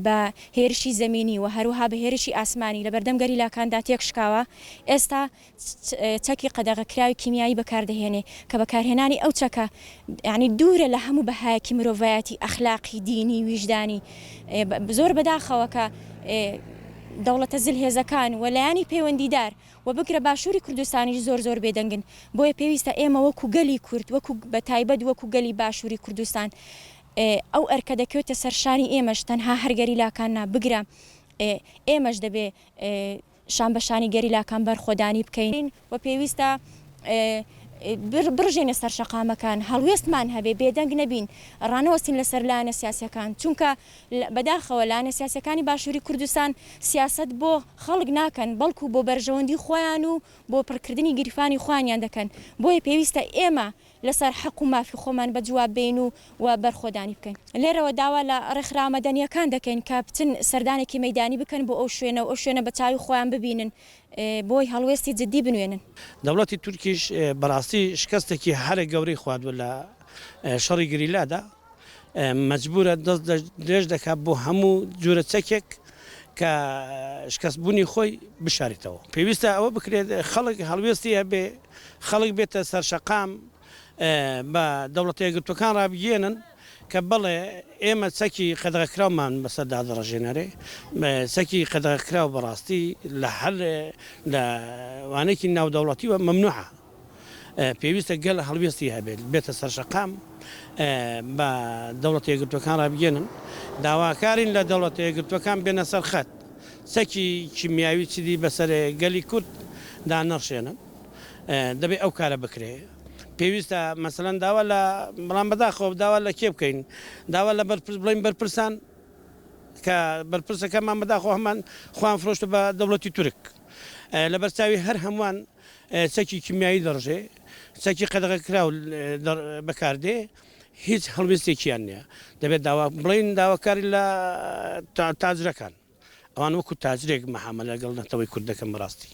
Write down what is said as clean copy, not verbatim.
بە هێرشی زمینی و هەروها بە هێرشی ئاسمانی لە بەردەم گەریلاکاندا تێکشکاوە ئێستا چەکی قەدەغەکراوی کیمیایی بەکاردەهێنێ کە بەکارهێنانی ئەو چەکە یعنی دوورە لە هەموو بەهایەکی مرۆڤایەتی ئەخلاقی دینی ویژدانی زۆر بەداخەوە کە دەوڵەتە زلهێزەکان و لایانی پەیوەندیدار و بگرە باشووری کوردستانیش زۆر بێدەنگن بۆیە پێویستە ئێمە وەکو گەلی کورد وەکو بە تایبەت وەکو گەلی باشووری کوردستان ئەو ئەرکە دەکەوێتە سەرشانی ئێمەش تەنها هەر گەریلاکان نابگرە ئێمەش دەبێ شان بەشانی گەریلاکان بەرخۆدانی بکەین و پێویستە برژێنە سەر شەقامەکان هەڵوێستمان هەبێ بێدەنگ نەبین ڕانەوەستین لەسەر لایەنە سیاسیەکان چونکە بەداخەوە لایەنە سیاسیەکانی باشووری کوردستان سیاست بۆ خەڵک ناکەن بەڵکو بۆ بەرژەوەندی خۆیان و بۆ پڕکردنی گیرفانی خۆیان دەکەن بۆیە پێویستە ئێمە لەسەر حەق و مافی خۆمان بە جواب بین و بەرخۆدانی بکەین لێرەوە داوا لە ڕێکخراوەمەدەنیەکان دەکەین کە بچن سەردانێکی مەیدانی بکەن بۆ ئەو شوێنە بە چاوی خۆیان ببینن بۆی هەڵوێستی جدی بنوێنن دەوڵەتی تورکیش بەڕاستی شکستێکی هەرە گەورەی خواردووە لە شەڕی گریلادا مەجبورە دەست درێژ دەکات بۆ هەموو جورە چەکێک کە شکستبوونی خۆی بشارێتەوە پێویستە ئەوە بکرێت خەڵک هەڵوێستی هەبێ خەڵک بێتە سەرشەقام بە دەوڵەتە یەکگرتووەکان ڕابگەێنن کە بەڵێ ئێمە چەکی قەدەغەکراومان بەسەردا دەڕژێنەرێ چەکی قەدەغەکراو بەڕاستی لە هەر لە وانێکی ناودەوڵەتیوە مەمنوعە پێویستە گەل هەڵوێستی هەبێت بێتە سەرشەقام بە دەوڵەتە یەکگرتووەکان ڕابگەێنن داواکارین لە دەوڵەتە یەکگرتووەکان بێنە سەر خەت چەکی کیمیاوی چیدی بەسەر گەلی کورد دانەڕشێنن دەبێت ئەو کارە بکرێ پێویستە مەسەلەن داوا لە بەڵام بەداخەوە داوا لە کێ بکەین داوا لە بڵین بەرپرسان کە بەرپرسەکەمان بەداخەوە هەمان خوان فرۆشتە بە دەوڵەتی تورک لە بەرچاوی هەر هەمووان چەکی کیمیایی دەڕژێ چەکی قەدەغەکراو بەکاردێ هیچ هەڵوێستێکیان نییە دەبێت بڵین داواکاری لە تاجرەکان ئەوان وەکو تاجرێک مەحامەلە لەگەڵ نەتەوەی کوردەکەم بەڕاستی